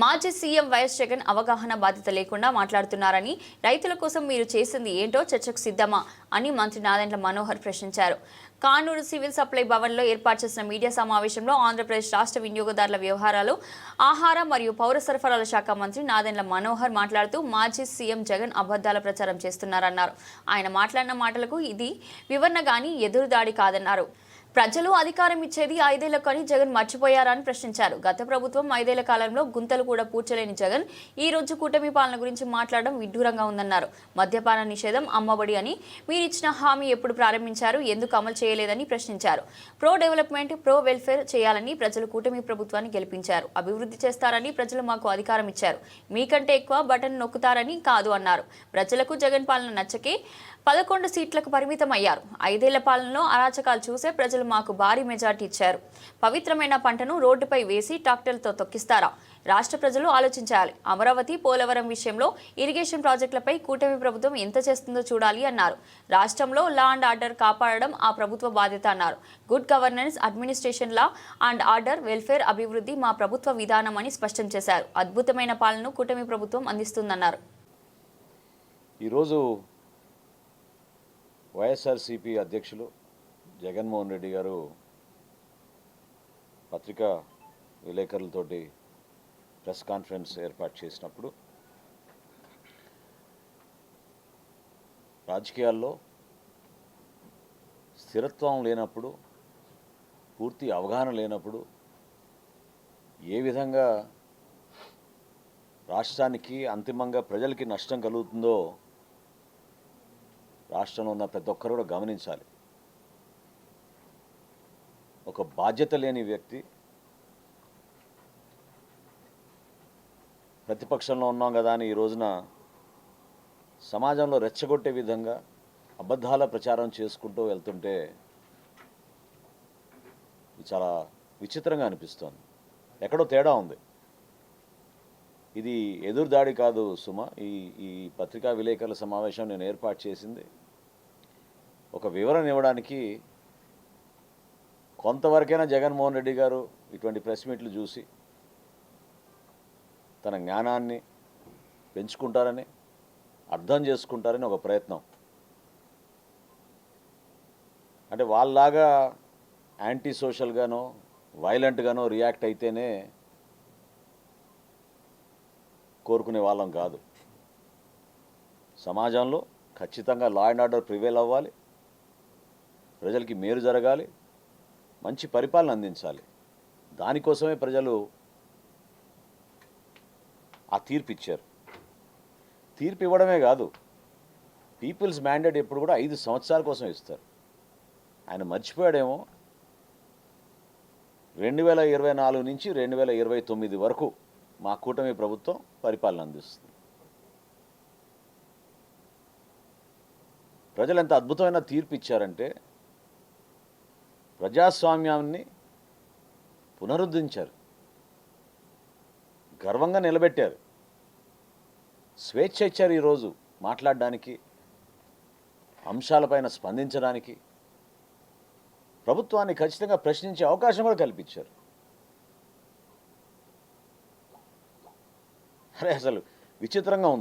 మాజీ CM YS Jagan అవగాహన బాధ్యత లేకుండా మాట్లాడుతున్నారని, రైతుల కోసం మీరు చేసింది ఏంటో చర్చకు సిద్ధమా అని మంత్రి నాదెండ్ల మనోహర్ ప్రశ్నించారు. కానూరు సివిల్ సప్లై భవన్లో ఏర్పాటు చేసిన మీడియా సమావేశంలో ఆంధ్రప్రదేశ్ రాష్ట్ర వినియోగదారుల వ్యవహారాలు, ఆహార మరియు పౌర సరఫరాల శాఖ మంత్రి నాదెండ్ల మనోహర్ మాట్లాడుతూ మాజీ సీఎం జగన్ అబద్ధాల ప్రచారం చేస్తున్నారన్నారు. ఆయన మాట్లాడిన మాటలకు ఇది వివరణ గాని ఎదురుదాడి కాదన్నారు. ప్రజలు అధికారం ఇచ్చేది 5 ఏళ్లకు అని జగన్ మర్చిపోయారని ప్రశ్నించారు. గత ప్రభుత్వం 5 ఏళ్ల కాలంలో గుంతలు కూడా పూడ్చలేని జగన్ ఈ రోజు కూటమి పాలన గురించి మాట్లాడడం విడ్డూరంగా ఉందన్నారు. మద్యపాన నిషేధం, అమ్మఒడి అని మీరిచ్చిన హామీ ఎప్పుడు ప్రారంభించారు, ఎందుకు అమలు చేయలేదని ప్రశ్నించారు. ప్రో డెవలప్మెంట్, ప్రో వెల్ఫేర్ చేయాలని ప్రజలు కూటమి ప్రభుత్వాన్ని గెలిపించారు. అభివృద్ధి చేస్తారని ప్రజలు మాకు అధికారం ఇచ్చారు. మీకంటే ఎక్కువ బటన్ నొక్కుతారని కాదు అన్నారు. ప్రజలకు జగన్ పాలన నచ్చకే 11 సీట్లకు పరిమితం అయ్యారు. 5 ఏళ్ల పాలనలో అరాచకాలు చూసే ప్రజలు మాకు భారీ మెజార్టీ ఇచ్చారు. పవిత్రమైన పంటను రోడ్డుపై వేసి ట్రాక్టర్లతో తొక్కిస్తారా? రాష్ట్ర ప్రజలు ఆలోచించాలి. అమరావతి, పోలవరం విషయంలో ఇరిగేషన్ ప్రాజెక్టులపై కూటమి ప్రభుత్వం ఎంత చేస్తుందో చూడాలి అన్నారు. రాష్ట్రంలో లా అండ్ ఆర్డర్ కాపాడడం ఆ ప్రభుత్వ బాధ్యత అన్నారు. Good governance, administration, law and order, welfare, అభివృద్ధి మా ప్రభుత్వ విధానం అని స్పష్టం చేశారు. అద్భుతమైన పాలనను కూటమి ప్రభుత్వం అందిస్తుందన్నారు. ఈరోజు వైఎస్ఆర్సీపీ అధ్యక్షులు జగన్మోహన్ రెడ్డి గారు పత్రికా విలేకరులతోటి ప్రెస్ కాన్ఫరెన్స్ ఏర్పాటు చేసినప్పుడు రాజకీయాల్లో స్థిరత్వం లేనప్పుడు, పూర్తి అవగాహన లేనప్పుడు ఏ విధంగా రాష్ట్రానికి అంతిమంగా ప్రజలకి నష్టం కలుగుతుందో రాష్ట్రంలో ఉన్న ప్రతి ఒక్కరు కూడా గమనించాలి. ఒక బాధ్యత లేని వ్యక్తి ప్రతిపక్షంలో ఉన్నాం కదా అని ఈ రోజున సమాజంలో రెచ్చగొట్టే విధంగా అబద్ధాల ప్రచారం చేసుకుంటూ వెళ్తుంటే చాలా విచిత్రంగా అనిపిస్తోంది. ఎక్కడో తేడా ఉంది. ఇది ఎదురుదాడి కాదు సుమ. ఈ పత్రికా విలేకరుల సమావేశం నేను ఏర్పాటు చేసింది ఒక వివరణ ఇవ్వడానికి. కొంతవరకైనా జగన్మోహన్ రెడ్డి గారు ఇటువంటి ప్రెస్ మీట్లు చూసి తన జ్ఞానాన్ని పెంచుకుంటారని, అర్థం చేసుకుంటారని ఒక ప్రయత్నం. అంటే వాళ్ళలాగా యాంటీ సోషల్గానో వైలెంట్గానో రియాక్ట్ అయితేనే కోరుకునే వాళ్ళం కాదు. సమాజంలో ఖచ్చితంగా లా అండ్ ఆర్డర్ ప్రివేల్ అవ్వాలి, ప్రజలకి మేలు జరగాలి, మంచి పరిపాలన అందించాలి. దానికోసమే ప్రజలు ఆ తీర్పు ఇచ్చారు. తీర్పు ఇవ్వడమే కాదు, పీపుల్స్ మ్యాండేట్ ఎప్పుడు కూడా 5 సంవత్సరాల కోసం ఇస్తారు. ఆయన మర్చిపోయాడేమో 2024 నుంచి 2029 వరకు మా కూటమి ప్రభుత్వం పరిపాలన అందిస్తుంది. ప్రజలు ఎంత అద్భుతమైన తీర్పు ఇచ్చారంటే ప్రజాస్వామ్యాన్ని పునరుద్ధరించారు, గర్వంగా నిలబెట్టారు, స్వేచ్ఛ ఇచ్చారు. ఈరోజు మాట్లాడడానికి, అంశాలపైన స్పందించడానికి, ప్రభుత్వాన్ని ఖచ్చితంగా ప్రశ్నించే అవకాశం కూడా కల్పించారు. అరే అసలు విచిత్రంగా ఉంది.